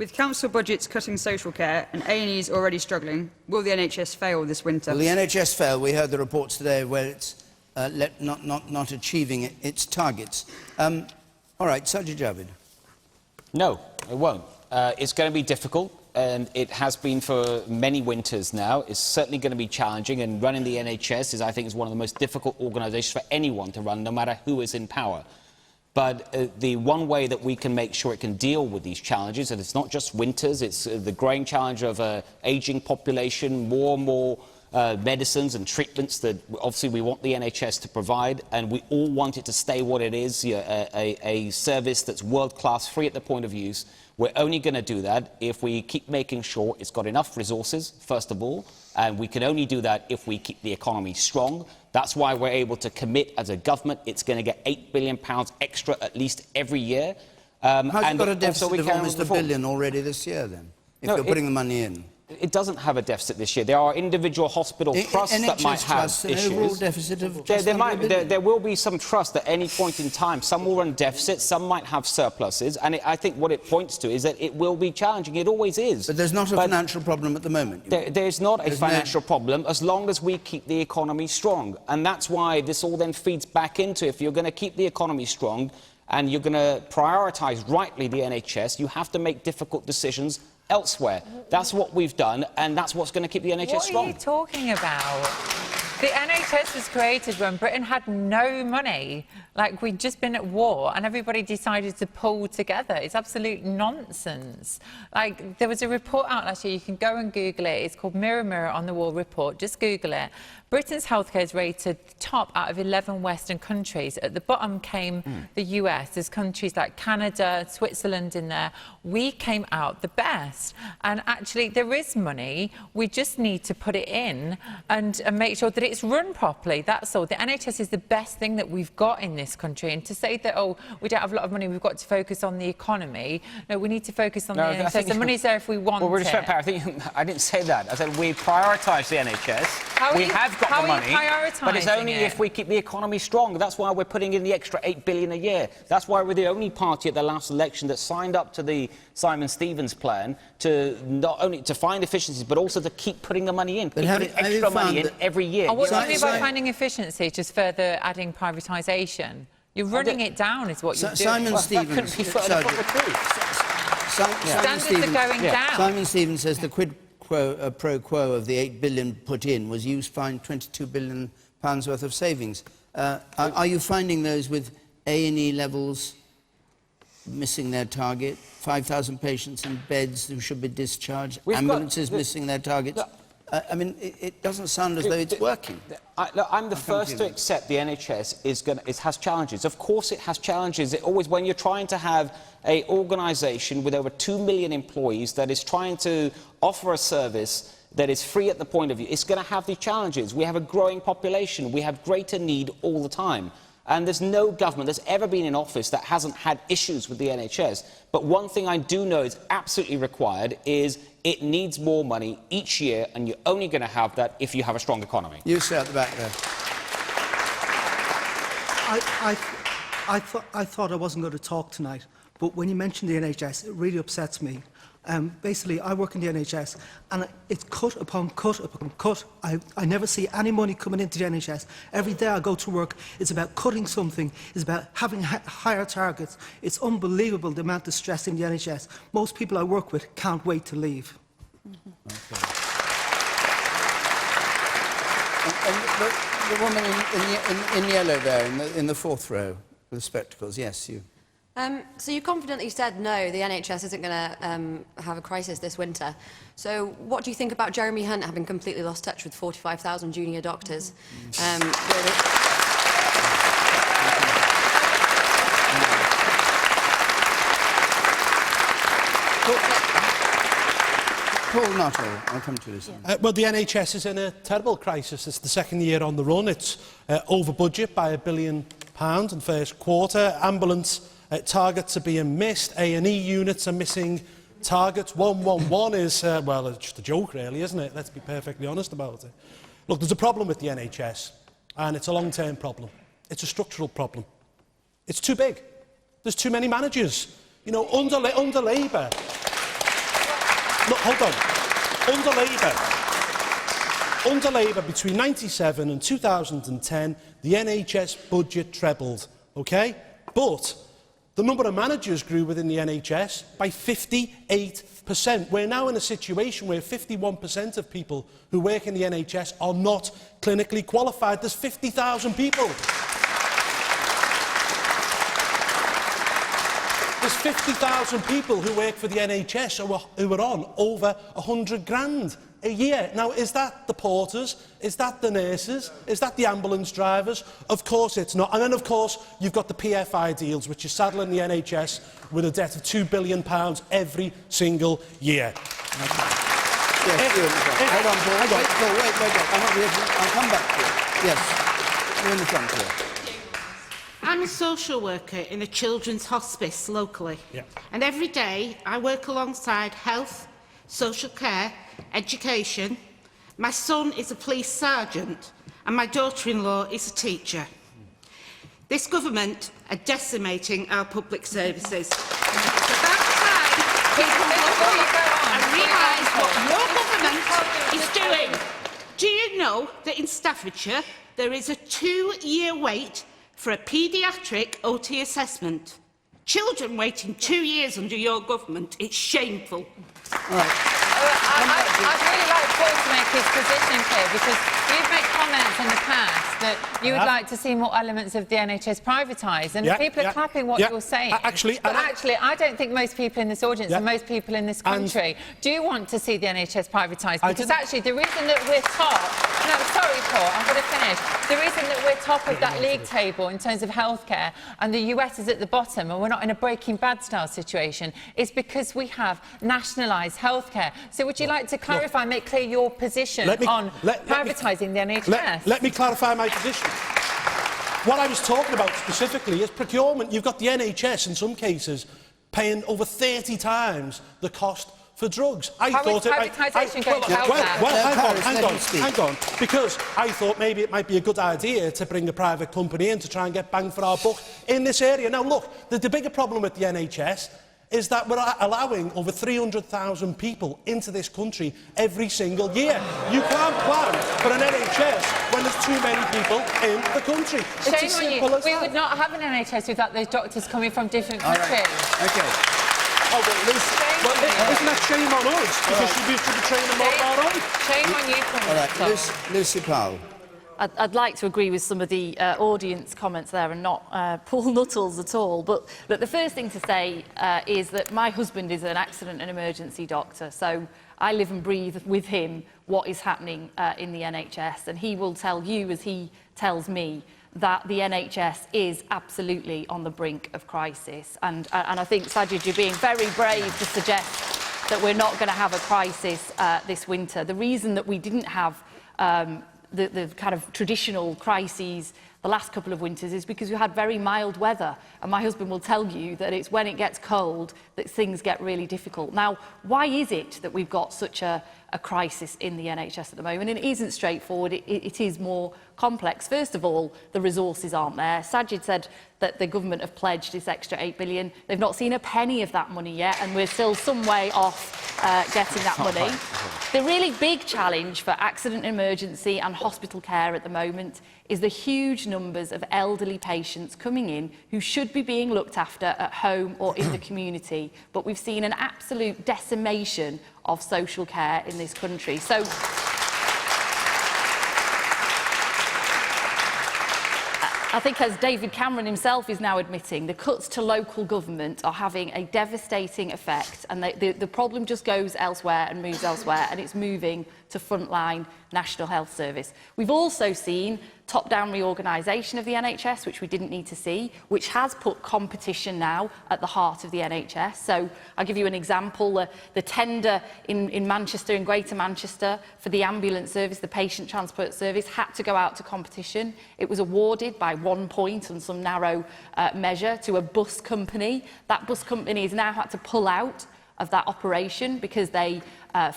With council budgets cutting social care and A&Es already struggling, will the NHS fail this winter? Will the NHS fail? We heard the reports today where it's not achieving its targets. All right, Sajid Javid. No, it won't. It's going to be difficult, and it has been for many winters now. It's certainly going to be challenging, and running the NHS is, I think, is one of the most difficult organisations for anyone to run, no matter who is in power. But the one way that we can make sure it can deal with these challenges, and it's not just winters, it's the growing challenge of an ageing population, more and more medicines and treatments that obviously we want the NHS to provide, and we all want it to stay what it is, a service that's world-class, free at the point of use. We're only going to do that if we keep making sure it's got enough resources, first of all, and we can only do that if we keep the economy strong. That's why we're able to commit as a government it's going to get £8 billion extra at least every year. Has it got a deficit of almost £1 billion already this year, then, if you're putting the money in? It doesn't have a deficit this year. There are individual hospital trusts that might have issues. An overall deficit of just there will be some trust at any point in time. Some will run deficits, some might have surpluses, and I think what it points to is that it will be challenging. It always is. But there's not a financial problem at the moment. There's not a financial problem as long as we keep the economy strong. And that's why this all then feeds back into, if you're going to keep the economy strong and you're going to prioritise rightly the NHS, you have to make difficult decisions elsewhere. That's what we've done, and that's what's going to keep the NHS strong. What are you talking about? The NHS was created when Britain had no money. Like, we'd just been at war and everybody decided to pull together. It's absolute nonsense. Like, there was a report out last year, you can go and Google it. It's called Mirror Mirror on the Wall report. Just Google it. Britain's healthcare is rated top out of 11 Western countries. At the bottom came the US. There's countries like Canada, Switzerland in there. We came out the best. And actually, there is money. We just need to put it in and make sure that it's run properly. That's all. The NHS is the best thing that we've got in this country. And to say that, oh, we don't have a lot of money, we've got to focus on the economy. No, we need to focus on the NHS. The money's there if we want it. Respect, I think I didn't say that. I said we prioritise the NHS. We have got the money, but it's only if we keep the economy strong. That's why we're putting in the extra £8 billion a year. That's why we're the only party at the last election that signed up to the Simon Stevens plan to not only to find efficiencies, but also to keep putting the money in. Keep putting extra money in every year. Oh, what do you mean by finding efficiency? Just further adding privatisation? You're running it down, is what you're doing. Simon Stevens. Standards are going down. Simon Stevens says the quid pro quo of the £8 billion put in was used to find £22 billion worth of savings. Are you finding those with A&E levels missing their target? 5,000 patients in beds who should be discharged, ambulances missing their targets? I mean, it doesn't sound as though it's working. I'm the first to accept the NHS has challenges. Of course it has challenges. When you're trying to have an organisation with over 2 million employees that is trying to offer a service that is free at the point of view, it's going to have these challenges. We have a growing population. We have greater need all the time. And there's no government that's ever been in office that hasn't had issues with the NHS. But one thing I do know is absolutely required is it needs more money each year, and you're only going to have that if you have a strong economy. You sit at the back there. I thought I wasn't going to talk tonight, but when you mentioned the NHS, it really upsets me. Basically, I work in the NHS, and it's cut upon cut upon cut. I never see any money coming into the NHS. Every day I go to work, it's about cutting something. It's about having higher targets. It's unbelievable the amount of stress in the NHS. Most people I work with can't wait to leave. Okay. And the woman in yellow there, in the fourth row, with the spectacles, yes, you. So you confidently said no, the NHS isn't going to have a crisis this winter. So what do you think about Jeremy Hunt having completely lost touch with 45,000 junior doctors? Paul Nuttall, I'll come to this. Well, the NHS is in a terrible crisis. It's the second year on the run. It's over budget by £1 billion in first quarter. Ambulance targets are being missed. A&E units are missing targets. 111 is, well, it's just a joke, really, isn't it? Let's be perfectly honest about it. Look, there's a problem with the NHS, and it's a long-term problem. It's a structural problem. It's too big. There's too many managers. You know, under Labour, look, hold on. Under Labour, between 1997 and 2010, the NHS budget trebled, OK? But the number of managers grew within the NHS by 58%. We're now in a situation where 51% of people who work in the NHS are not clinically qualified. There's 50,000 people. There's 50,000 people who work for the NHS who are on over 100 grand a year. Now, is that the porters? Is that the nurses? Is that the ambulance drivers? Of course it's not. And then, of course, you've got the PFI deals, which is saddling the NHS with a debt of £2 billion every single year. Okay. Yes, hold on, Paul. Wait. I'll come back to you. Yes, you're in the front here. I'm a social worker in a children's hospice locally. Yeah. And every day I work alongside health, social care, education. My son is a police sergeant and my daughter-in-law is a teacher. This government are decimating our public services. It's about time people look up and realise what your government is doing. Do you know that in Staffordshire there is a 2-year wait for a paediatric OT assessment? Children waiting 2 years under your government. It's shameful. All right. I'd really like Paul to make his position clear, because you've made comments in the past that you would like to see more elements of the NHS privatised, and people are clapping what you're saying. Actually, I don't think most people in this audience and most people in this country do want to see the NHS privatised, because actually the reason that we're top... No, sorry, Paul, I'm going to finish. The reason that we're top of that league table in terms of healthcare and the US is at the bottom and we're not in a Breaking Bad style situation is because we have nationalised healthcare. So would you like to clarify and make clear your position on privatising the NHS? Let me clarify my position. What I was talking about specifically is procurement. You've got the NHS in some cases paying over 30 times the cost for drugs. Hang on, because I thought maybe it might be a good idea to bring a private company in to try and get bang for our buck in this area. Now, look, the bigger problem with the NHS is that we're allowing over 300,000 people into this country every single year. You can't plan for an NHS when there's too many people in the country. It's as simple as that. We would not have an NHS without those doctors coming from different countries. Right. OK. Oh, well, isn't that shame on us? Because we should be training them our own. Shame on you. All right, Lucy Powell. I'd like to agree with some of the audience comments there and not Paul Nuttall's at all. But look, the first thing to say is that my husband is an accident and emergency doctor, so I live and breathe with him what is happening in the NHS, and he will tell you, as he tells me, that the NHS is absolutely on the brink of crisis. And I think, Sajid, you're being very brave to suggest that we're not going to have a crisis this winter. The reason that we didn't have the kind of traditional crises the last couple of winters is because we had very mild weather, and my husband will tell you that it's when it gets cold that things get really difficult. Now, why is it that we've got such a crisis in the NHS at the moment? And it isn't straightforward, it is more complex. First of all, the resources aren't there. Sajid said that the government have pledged this extra £8 billion. They've not seen a penny of that money yet, and we're still some way off getting that money. The really big challenge for accident emergency and hospital care at the moment is the huge numbers of elderly patients coming in who should be being looked after at home or in the community. But we've seen an absolute decimation of social care in this country. So I think, as David Cameron himself is now admitting, the cuts to local government are having a devastating effect, and the problem just goes elsewhere and moves elsewhere, and it's moving to frontline National Health Service. We've also seen top-down reorganisation of the NHS, which we didn't need to see, which has put competition now at the heart of the NHS. So I'll give you an example. The tender in Manchester, in Greater Manchester, for the ambulance service, the patient transport service, had to go out to competition. It was awarded by 1 point on some narrow measure to a bus company. That bus company has now had to pull out of that operation because they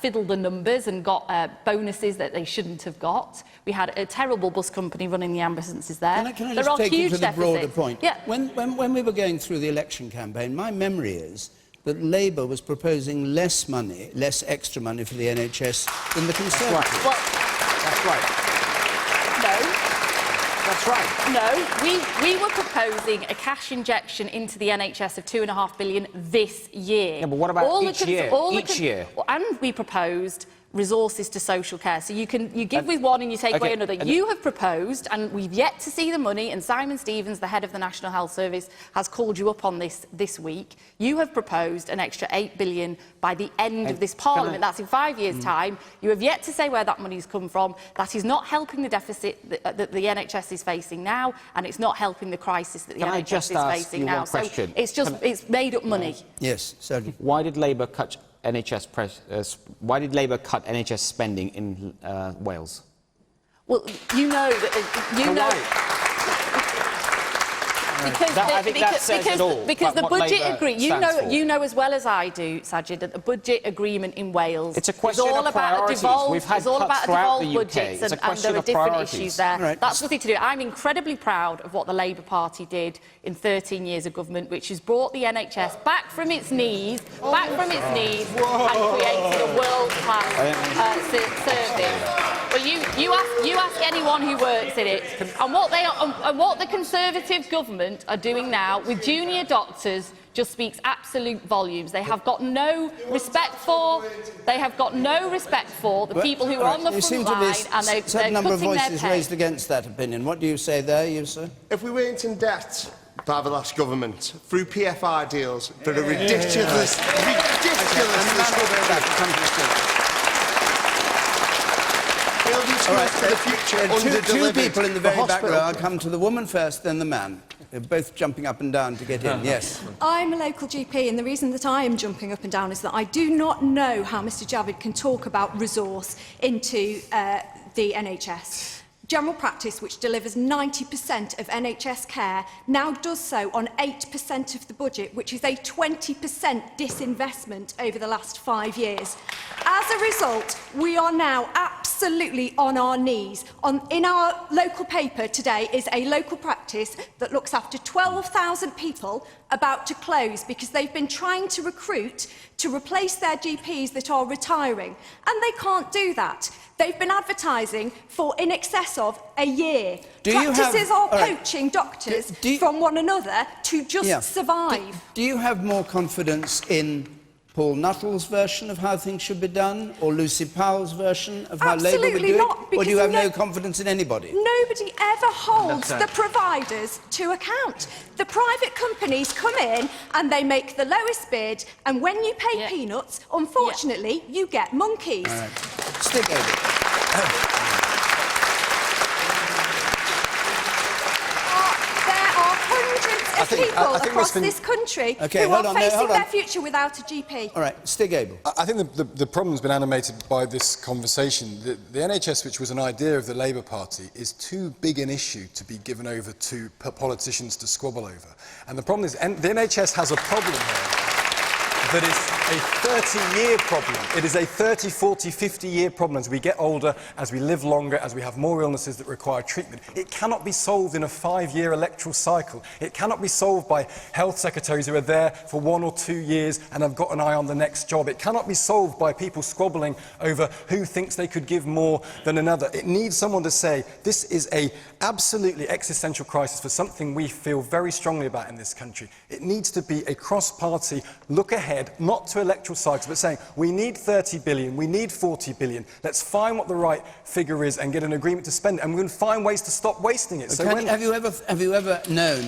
fiddled the numbers and got bonuses that they shouldn't have got. We had a terrible bus company running the ambulances there. Can I just take you to the broader point? Yeah. When we were going through the election campaign, my memory is that Labour was proposing less money, less extra money for the NHS than the Conservatives. Well, That's right. no. That's right. No, we were proposing a cash injection into the NHS of £2.5 billion this year. Yeah, but what about each year? Each year? And we proposed resources to social care. So you give with one and you take away another. You have proposed, and we've yet to see the money, and Simon Stevens, the head of the National Health Service, has called you up on this week. You have proposed an extra £8 billion by the end of this Parliament. That's in 5 years' time. You have yet to say where that money's come from. That is not helping the deficit that the NHS is facing now, and it's not helping the crisis that the NHS is facing now. So it's made up money. Yes, certainly. Why did Labour cut why did Labour cut NHS spending in Wales? Well, you know that because the budget agreement. You know as well as I do, Sajid, that the budget agreement in Wales it's a question is all of priorities. We've had it's all about throughout devolved the UK. budgets, It's a and question there are of different priorities. issues there. Right. That's nothing to do. I'm incredibly proud of what the Labour Party did in 13 years of government, which has brought the NHS back from its knees, and created a world-class service. Well, you ask anyone who works in it, and what the Conservative government are doing now with junior doctors just speaks absolute volumes. They have got no respect for. The people who are on the front line, and they're cutting their pay. A number of voices raised against that opinion. What do you say there, you sir? If we weren't in debt by the last government through PFI deals that are ridiculous. All right, two people in the very back row. I'll come to the woman first, then the man. They're both jumping up and down to get in. Yes. I'm a local GP, and the reason that I am jumping up and down is that I do not know how Mr Javid can talk about resource into the NHS. General practice, which delivers 90% of NHS care, now does so on 8% of the budget, which is a 20% disinvestment over the last 5 years. As a result, we are now absolutely on our knees. In our local paper today is a local practice that looks after 12,000 people about to close because they've been trying to recruit to replace their GPs that are retiring, and they can't do that. They've been advertising for in excess of a year. Practices are poaching doctors from one another to just survive. Do you have more confidence in Paul Nuttall's version of how things should be done, or Lucy Powell's version of how Labour would do it? Or do you have no confidence in anybody? Nobody ever holds the providers to account. The private companies come in and they make the lowest bid, and when you pay peanuts, unfortunately, you get monkeys. All right. Stig Abell. People across this country who are facing their future without a GP. All right, Stig Abell. I think the problem's been animated by this conversation. The NHS, which was an idea of the Labour Party, is too big an issue to be given over to politicians to squabble over. And the problem is, the NHS has a problem here that is a 30-year problem. It is a 30, 40, 50-year problem as we get older, as we live longer, as we have more illnesses that require treatment. It cannot be solved in a 5-year electoral cycle. It cannot be solved by health secretaries who are there for 1 or 2 years and have got an eye on the next job. It cannot be solved by people squabbling over who thinks they could give more than another. It needs someone to say, this is an absolutely existential crisis for something we feel very strongly about in this country. It needs to be a cross-party look ahead, not to electoral cycles, but saying we need 30 billion, we need 40 billion. Let's find what the right figure is and get an agreement to spend it, and we're going to find ways to stop wasting it. Have you ever known?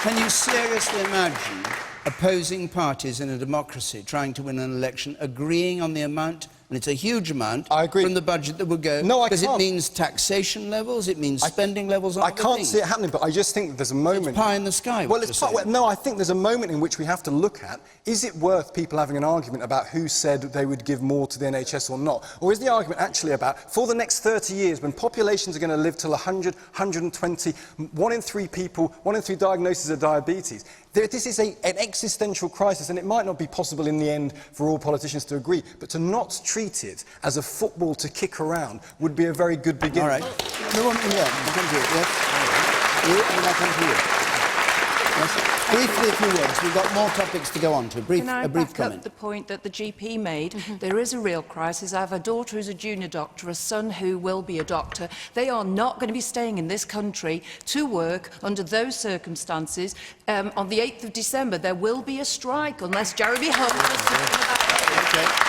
Can you seriously imagine opposing parties in a democracy trying to win an election agreeing on the amount? And it's a huge amount from the budget that will go. No, I can't. Because it means taxation levels, it means spending levels on I can't see it happening, but I just think that there's a moment... It's pie in the sky. Well, no, I think there's a moment in which we have to look at, is it worth people having an argument about who said they would give more to the NHS or not? Or is the argument actually about, for the next 30 years, when populations are going to live till 100, 120, 1 in 3 people, 1 in 3 diagnoses of diabetes, this is an existential crisis, and it might not be possible in the end for all politicians to agree, but to not treat it as a football to kick around would be a very good beginning. All right. The woman, yeah, I'll come to you. Yes. You, and I'll come to you. Yes. Briefly, if you would. We've got more topics to go on to. A brief back comment. up the point that the GP made? There is a real crisis. I have a daughter who's a junior doctor, a son who will be a doctor. They are not going to be staying in this country to work under those circumstances. On the 8th of December, there will be a strike unless Jeremy Hunt does something about it.